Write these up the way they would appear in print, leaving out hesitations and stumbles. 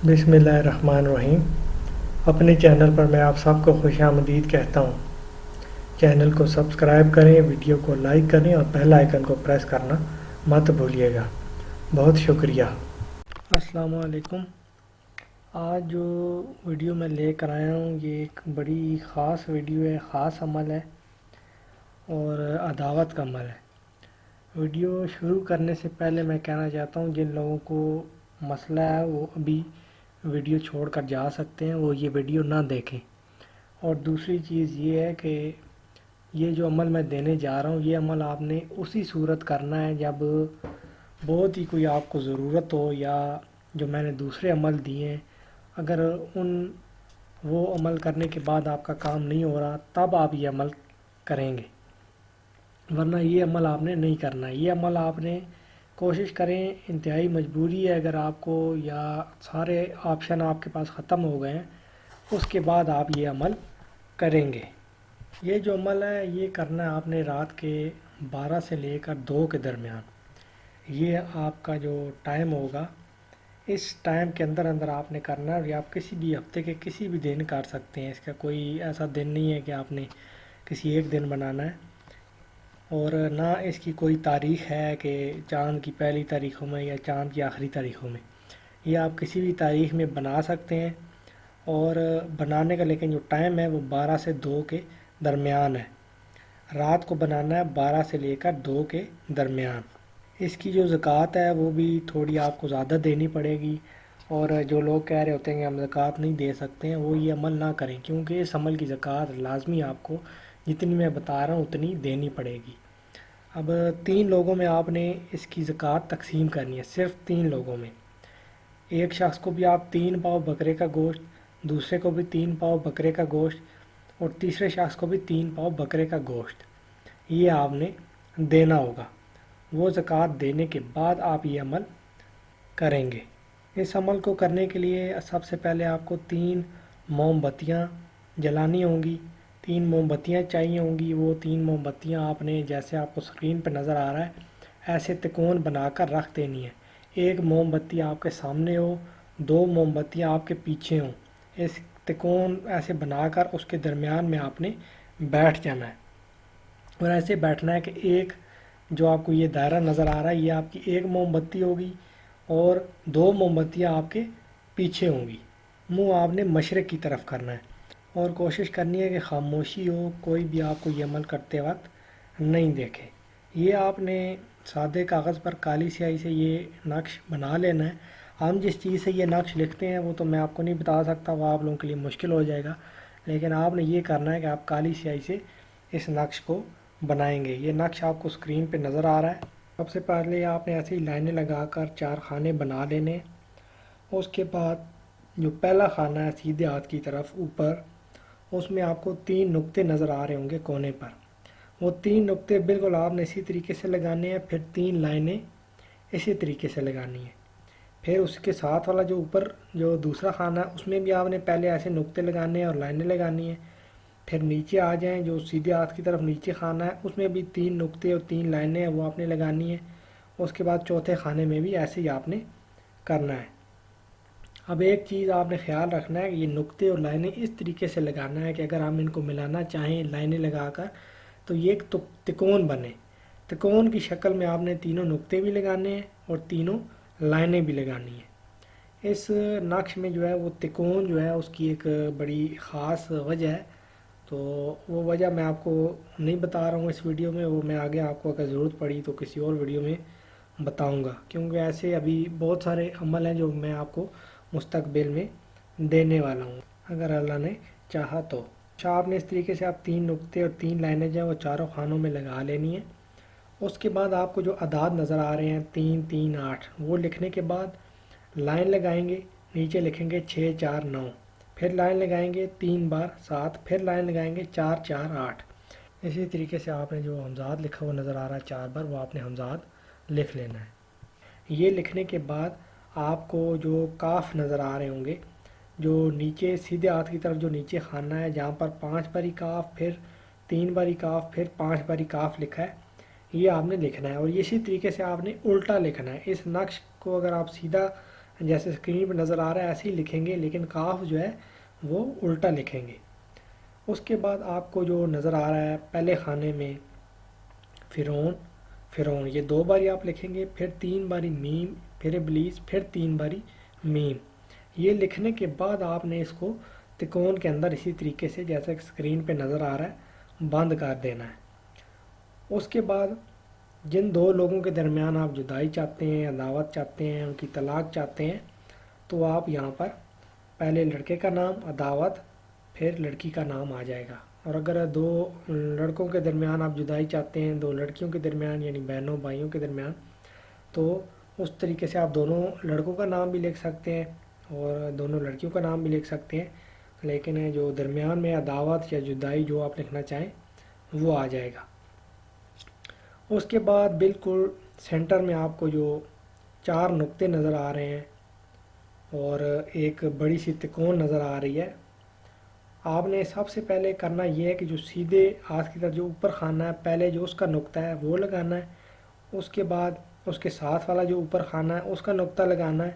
بسم اللہ الرحمن الرحیم۔ اپنے چینل پر میں آپ سب کو خوش آمدید کہتا ہوں۔ چینل کو سبسکرائب کریں، ویڈیو کو لائک کریں اور بیل آئیکن کو پریس کرنا مت بھولیے گا۔ بہت شکریہ۔ السلام علیکم۔ آج جو ویڈیو میں لے کر آیا ہوں یہ ایک بڑی خاص ویڈیو ہے، خاص عمل ہے اور عداوت کا عمل ہے۔ ویڈیو شروع کرنے سے پہلے میں کہنا چاہتا ہوں جن لوگوں کو مسئلہ ہے وہ ابھی ویڈیو چھوڑ کر جا سکتے ہیں، وہ یہ ویڈیو نہ دیکھیں۔ اور دوسری چیز یہ ہے کہ یہ جو عمل میں دینے جا رہا ہوں یہ عمل آپ نے اسی صورت کرنا ہے جب بہت ہی کوئی آپ کو ضرورت ہو، یا جو میں نے دوسرے عمل دیے ہیں اگر وہ عمل کرنے کے بعد آپ کا کام نہیں ہو رہا تب آپ یہ عمل کریں گے، ورنہ یہ عمل آپ نے نہیں کرنا ہے۔ یہ عمل آپ نے کوشش کریں، انتہائی مجبوری ہے اگر آپ کو، یا سارے آپشن آپ کے پاس ختم ہو گئے ہیں اس کے بعد آپ یہ عمل کریں گے۔ یہ جو عمل ہے یہ کرنا ہے آپ نے رات کے 12 سے لے کر 2 کے درمیان۔ یہ آپ کا جو ٹائم ہوگا اس ٹائم کے اندر اندر آپ نے کرنا ہے، اور یہ آپ کسی بھی ہفتے کے کسی بھی دن کر سکتے ہیں۔ اس کا کوئی ایسا دن نہیں ہے کہ آپ نے کسی ایک دن بنانا ہے، اور نہ اس کی کوئی تاریخ ہے کہ چاند کی پہلی تاریخوں میں یا چاند کی آخری تاریخوں میں۔ یہ آپ کسی بھی تاریخ میں بنا سکتے ہیں، اور بنانے کا لیکن جو ٹائم ہے وہ 12 سے 2 کے درمیان ہے۔ رات کو بنانا ہے 12 سے لے کر 2 کے درمیان۔ اس کی جو زکوٰۃ ہے وہ بھی تھوڑی آپ کو زیادہ دینی پڑے گی، اور جو لوگ کہہ رہے ہوتے ہیں کہ ہم زکوٰۃ نہیں دے سکتے ہیں وہ یہ عمل نہ کریں، کیونکہ اس عمل کی زکوٰۃ لازمی آپ کو جتنی میں بتا رہا ہوں اتنی دینی پڑے گی۔ اب 3 لوگوں میں آپ نے اس کی زکوٰۃ تقسیم کرنی ہے، صرف 3 لوگوں میں۔ ایک شخص کو بھی آپ 3 پاؤ بکرے کا گوشت، دوسرے کو بھی 3 پاؤ بکرے کا گوشت، اور تیسرے شخص کو بھی 3 پاؤ بکرے کا گوشت یہ آپ نے دینا ہوگا۔ وہ زکوٰۃ دینے کے بعد آپ یہ عمل کریں گے۔ اس عمل کو کرنے کے لیے سب سے پہلے آپ کو 3 موم بتیاں جلانی ہوں گی، 3 موم بتیاں چاہیے ہوں گی۔ وہ 3 موم بتیاں آپ نے جیسے آپ کو اسکرین پہ نظر آ رہا ہے ایسے تکون بنا کر رکھ دینی ہے۔ ایک موم بتی آپ کے سامنے ہو، 2 موم بتیاں آپ کے پیچھے ہوں۔ اس تکون ایسے بنا کر اس کے درمیان میں آپ نے بیٹھ جانا ہے، اور ایسے بیٹھنا ہے کہ ایک جو آپ کو یہ دائرہ نظر آ رہا ہے یہ آپ کی ایک موم بتی ہوگی، اور 2 موم بتیاں آپ کے پیچھے ہوں گی۔ منہ آپ نے مشرق کی طرف کرنا ہے، اور کوشش کرنی ہے کہ خاموشی ہو، کوئی بھی آپ کو یہ عمل کرتے وقت نہیں دیکھے۔ یہ آپ نے سادے کاغذ پر کالی سیاہی سے یہ نقش بنا لینا ہے۔ ہم جس چیز سے یہ نقش لکھتے ہیں وہ تو میں آپ کو نہیں بتا سکتا، وہ آپ لوگوں کے لیے مشکل ہو جائے گا، لیکن آپ نے یہ کرنا ہے کہ آپ کالی سیاہی سے اس نقش کو بنائیں گے۔ یہ نقش آپ کو اسکرین پہ نظر آ رہا ہے۔ سب سے پہلے آپ نے ایسے ہی لائنیں لگا کر 4 خانے بنا لینے۔ اس کے بعد جو پہلا خانہ ہے سیدھے ہاتھ کی طرف اوپر، اس میں آپ کو 3 نقطے نظر آ رہے ہوں گے کونے پر۔ وہ 3 نقطے بالکل آپ نے اسی طریقے سے لگانے ہیں، پھر 3 لائنیں اسی طریقے سے لگانی ہیں۔ پھر اس کے ساتھ والا جو اوپر جو دوسرا خانہ ہے اس میں بھی آپ نے پہلے ایسے نقطے لگانے ہیں اور لائنیں لگانی ہیں۔ پھر نیچے آ جائیں، جو سیدھے ہاتھ کی طرف نیچے خانہ ہے اس میں بھی 3 نقطے اور 3 لائنیں ہیں وہ آپ نے لگانی ہیں۔ اس کے بعد چوتھے خانے میں بھی ایسے ہی آپ نے کرنا ہے۔ اب ایک چیز آپ نے خیال رکھنا ہے کہ یہ نقطے اور لائنیں اس طریقے سے لگانا ہے کہ اگر ہم ان کو ملانا چاہیں لائنیں لگا کر تو یہ ایک تکون بنے۔ تکون کی شکل میں آپ نے تینوں نقطے بھی لگانے ہیں اور تینوں لائنیں بھی لگانی ہیں۔ اس نقش میں جو ہے وہ تکون جو ہے اس کی ایک بڑی خاص وجہ ہے، تو وہ وجہ میں آپ کو نہیں بتا رہا ہوں اس ویڈیو میں، وہ میں آگے آپ کو اگر ضرورت پڑی تو کسی اور ویڈیو میں بتاؤں گا، کیونکہ ایسے ابھی بہت سارے عمل ہیں جو میں آپ کو مستقبل میں دینے والا ہوں اگر اللہ نے چاہا تو۔ اچھا، آپ نے اس طریقے سے آپ 3 نقطے اور 3 لائنیں جو ہیں وہ چاروں خانوں میں لگا لینی ہیں۔ اس کے بعد آپ کو جو اعداد نظر آ رہے ہیں 3 3 8، وہ لکھنے کے بعد لائن لگائیں گے، نیچے لکھیں گے 6 4 9، پھر لائن لگائیں گے 3 بار 7، پھر لائن لگائیں گے 4 4 8۔ اسی طریقے سے آپ نے جو ہمزاد لکھا ہوا نظر آ رہا ہے 4 بار، وہ آپ نے ہمزاد لکھ لینا ہے۔ یہ لکھنے کے بعد آپ کو جو کاف نظر آ رہے ہوں گے، جو نیچے سیدھے ہاتھ کی طرف جو نیچے خانہ ہے جہاں پر 5 باری کاف، پھر 3 باری کاف، پھر 5 باری کاف لکھا ہے، یہ آپ نے لکھنا ہے، اور اسی طریقے سے آپ نے الٹا لکھنا ہے۔ اس نقش کو اگر آپ سیدھا جیسے اسکرین پہ نظر آ رہا ہے ایسے ہی لکھیں گے، لیکن کاف جو ہے وہ الٹا لکھیں گے۔ اس کے بعد آپ کو جو نظر آ رہا ہے پہلے خانے میں فرعون، فرعون یہ 2 باری آپ لکھیں گے، پھر 3 باری میم، پھر ابلیس، پھر 3 باری میم۔ یہ لکھنے کے بعد آپ نے اس کو تکون کے اندر اسی طریقے سے جیسا کہ اسکرین پہ نظر آ رہا ہے بند کر دینا ہے۔ اس کے بعد جن 2 لوگوں کے درمیان آپ جدائی چاہتے ہیں، عداوت چاہتے ہیں، ان کی طلاق چاہتے ہیں، تو آپ یہاں پر پہلے لڑکے کا نام عداوت، پھر لڑکی کا نام آ جائے گا۔ اور اگر 2 لڑکوں کے درمیان آپ جدائی چاہتے ہیں، 2 لڑکیوں کے درمیان یعنی بہنوں بھائیوں کے درمیان، تو اس طریقے سے آپ دونوں لڑکوں کا نام بھی لکھ سکتے ہیں اور دونوں لڑکیوں کا نام بھی لکھ سکتے ہیں، لیکن جو درمیان میں عداوت یا جدائی جو آپ لکھنا چاہیں وہ آ جائے گا۔ اس کے بعد بالکل سینٹر میں آپ کو جو 4 نقطے نظر آ رہے ہیں اور ایک بڑی سی تکون نظر آ رہی ہے، آپ نے سب سے پہلے کرنا یہ ہے کہ جو سیدھے ہاتھ کی طرف جو اوپر خانہ ہے پہلے جو اس کا نقطہ ہے وہ لگانا ہے، اس کے بعد اس کے ساتھ والا جو اوپر خانہ ہے اس کا نقطہ لگانا ہے،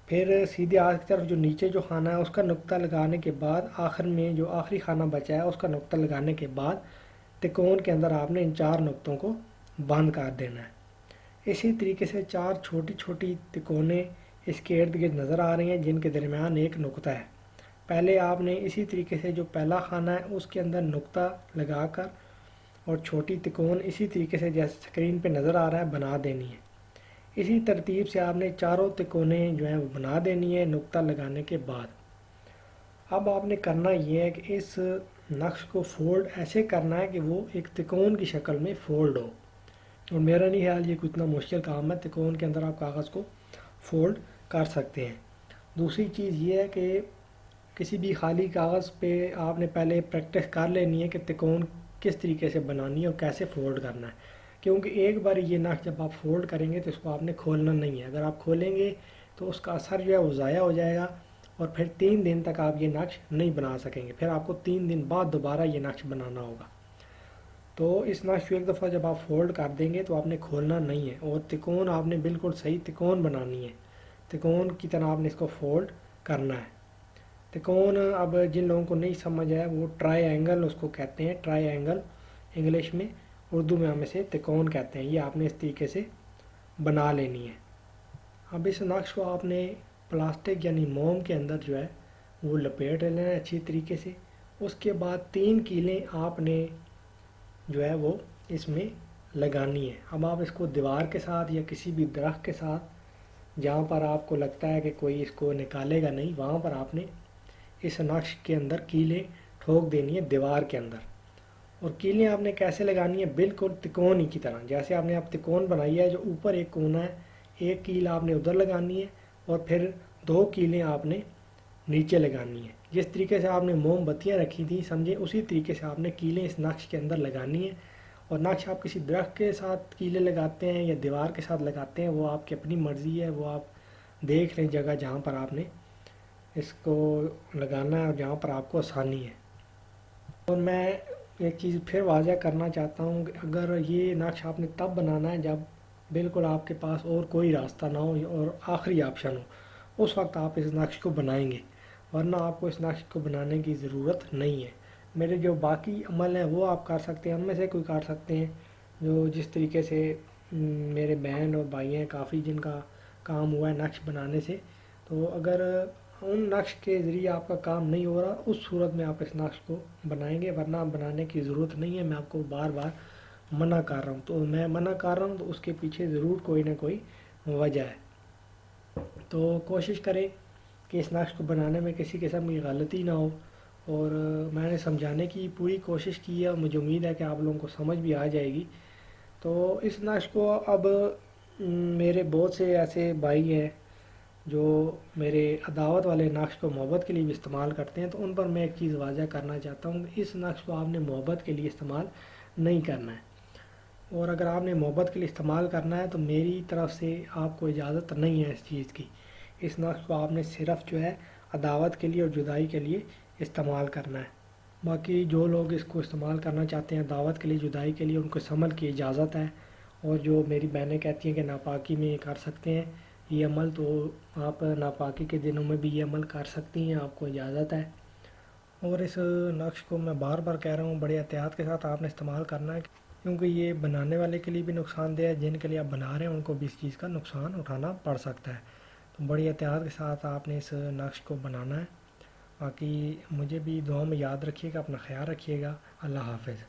پھر سیدھے ہاتھ کی طرف جو نیچے جو خانہ ہے اس کا نقطہ لگانے کے بعد آخر میں جو آخری خانہ بچا ہے اس کا نقطہ لگانے کے بعد تکون کے اندر آپ نے ان 4 نقطوں کو بند کر دینا ہے۔ اسی طریقے سے 4 چھوٹی چھوٹی تکونیں اس کے ارد گرد نظر آ رہی ہیں جن کے درمیان ایک نقطہ ہے۔ پہلے آپ نے اسی طریقے سے جو پہلا خانہ ہے اس کے اندر نقطہ لگا کر اور چھوٹی تکون اسی طریقے سے جیسے اسکرین پہ نظر آ رہا ہے بنا دینی ہے۔ اسی ترتیب سے آپ نے چاروں تکونیں جو ہیں وہ بنا دینی ہے نقطہ لگانے کے بعد۔ اب آپ نے کرنا یہ ہے کہ اس نقش کو فولڈ ایسے کرنا ہے کہ وہ ایک تکون کی شکل میں فولڈ ہو، اور میرا نہیں خیال یہ کوئی اتنا مشکل کام ہے، تکون کے اندر آپ کاغذ کو فولڈ کر سکتے ہیں۔ دوسری چیز یہ ہے کہ کسی بھی خالی کاغذ پہ آپ نے پہلے پریکٹس کر لینی ہے کہ تکون کس طریقے سے بنانی ہے اور کیسے فولڈ کرنا ہے، کیونکہ ایک بار یہ نقش جب آپ فولڈ کریں گے تو اس کو آپ نے کھولنا نہیں ہے۔ اگر آپ کھولیں گے تو اس کا اثر جو ہے وہ ضائع ہو جائے گا اور پھر 3 دن تک آپ یہ نقش نہیں بنا سکیں گے، پھر آپ کو 3 دن بعد دوبارہ یہ نقش بنانا ہوگا۔ تو اس نقش کو ایک دفعہ جب آپ فولڈ کر دیں گے تو آپ نے کھولنا نہیں ہے، اور تکون آپ نے بالکل صحیح تکون بنانی ہے، تکون کی طرح آپ نے اس کو فولڈ کرنا ہے۔ تکون اب جن لوگوں کو نہیں سمجھ آیا وہ ٹرائی اینگل اس کو کہتے ہیں، ٹرائی اینگل انگلش میں، اردو میں ہم اسے تکون کہتے ہیں۔ یہ آپ نے اس طریقے سے بنا لینی ہے۔ اب اس نقش کو آپ نے پلاسٹک یعنی موم کے اندر جو ہے وہ لپیٹ لینا ہے اچھی طریقے سے۔ اس کے بعد 3 کیلیں آپ نے جو ہے وہ اس میں لگانی ہے۔ اب آپ اس کو دیوار کے ساتھ یا کسی بھی درخت کے ساتھ جہاں پر آپ کو لگتا ہے کہ کوئی اس کو نکالے گا نہیں، وہاں پر آپ نے اس نقش کے اندر کیلیں ٹھوک دینی ہے دیوار کے اندر۔ اور کیلیں آپ نے کیسے لگانی ہے؟ بالکل تکون ہی کی طرح، جیسے آپ نے اب تکون بنائی ہے، جو اوپر ایک کونا ہے ایک کیل آپ نے ادھر لگانی ہے اور پھر 2 کیلیں آپ نے نیچے لگانی ہے۔ جس طریقے سے آپ نے موم بتیاں رکھی تھیں سمجھے، اسی طریقے سے آپ نے کیلیں اس نقش کے اندر لگانی ہیں۔ اور نقش آپ کسی درخت کے ساتھ کیلیں لگاتے ہیں یا دیوار کے ساتھ لگاتے ہیں وہ آپ کی اپنی مرضی ہے، وہ آپ دیکھ لیں جگہ جہاں پر آپ نے اس کو لگانا ہے اور جہاں پر آپ کو آسانی ہے۔ اور میں ایک چیز پھر واضح کرنا چاہتا ہوں کہ اگر یہ نقش آپ نے تب بنانا ہے جب بالکل آپ کے پاس اور کوئی راستہ نہ ہو اور آخری آپشن ہو، اس وقت آپ اس نقش کو بنائیں گے، ورنہ آپ کو اس نقش کو بنانے کی ضرورت نہیں ہے۔ میرے جو باقی عمل ہیں وہ آپ کر سکتے ہیں، ان میں سے کوئی کر سکتے ہیں جو جس طریقے سے میرے بہن اور بھائی ہیں کافی جن کا کام ہوا ہے نقش بنانے سے، تو اگر ان نقش کے ذریعے آپ کا کام نہیں ہو رہا اس صورت میں آپ اس نقش کو بنائیں گے، ورنہ بنانے کی ضرورت نہیں ہے۔ میں آپ کو بار بار منع کر رہا ہوں، تو میں منع کر رہا ہوں تو اس کے پیچھے ضرور کوئی نہ کوئی وجہ ہے۔ تو کوشش کریں کہ اس نقش کو بنانے میں کسی قسم کی غلطی نہ ہو، اور میں نے سمجھانے کی پوری کوشش کی ہے اور مجھے امید ہے کہ آپ لوگوں کو سمجھ بھی آ جائے گی۔ تو اس نقش کو اب میرے بہت سے ایسے بھائی ہیں جو میرے عداوت والے نقش کو محبت کے لیے بھی استعمال کرتے ہیں، تو ان پر میں ایک چیز واضح کرنا چاہتا ہوں کہ اس نقش کو آپ نے محبت کے لیے استعمال نہیں کرنا ہے، اور اگر آپ نے محبت کے لیے استعمال کرنا ہے تو میری طرف سے آپ کو اجازت نہیں ہے اس چیز کی۔ اس نقش کو آپ نے صرف جو ہے عداوت کے لیے اور جدائی کے لیے استعمال کرنا ہے۔ باقی جو لوگ اس کو استعمال کرنا چاہتے ہیں عداوت کے لیے جدائی کے لیے، ان کو اس عمل کی اجازت ہے، اور جو میری بہنیں کہتی ہیں کہ ناپاکی میں یہ کر سکتے ہیں، یہ عمل تو آپ ناپاکی کے دنوں میں بھی یہ عمل کر سکتی ہیں، آپ کو اجازت ہے۔ اور اس نقش کو میں بار بار کہہ رہا ہوں، بڑی احتیاط کے ساتھ آپ نے استعمال کرنا ہے، کیونکہ یہ بنانے والے کے لیے بھی نقصان دہ ہے، جن کے لیے آپ بنا رہے ہیں ان کو بھی اس چیز کا نقصان اٹھانا پڑ سکتا ہے۔ تو بڑی احتیاط کے ساتھ آپ نے اس نقش کو بنانا ہے۔ باقی مجھے بھی دعاؤں میں یاد رکھیے گا، اپنا خیال رکھیے گا۔ اللہ حافظ۔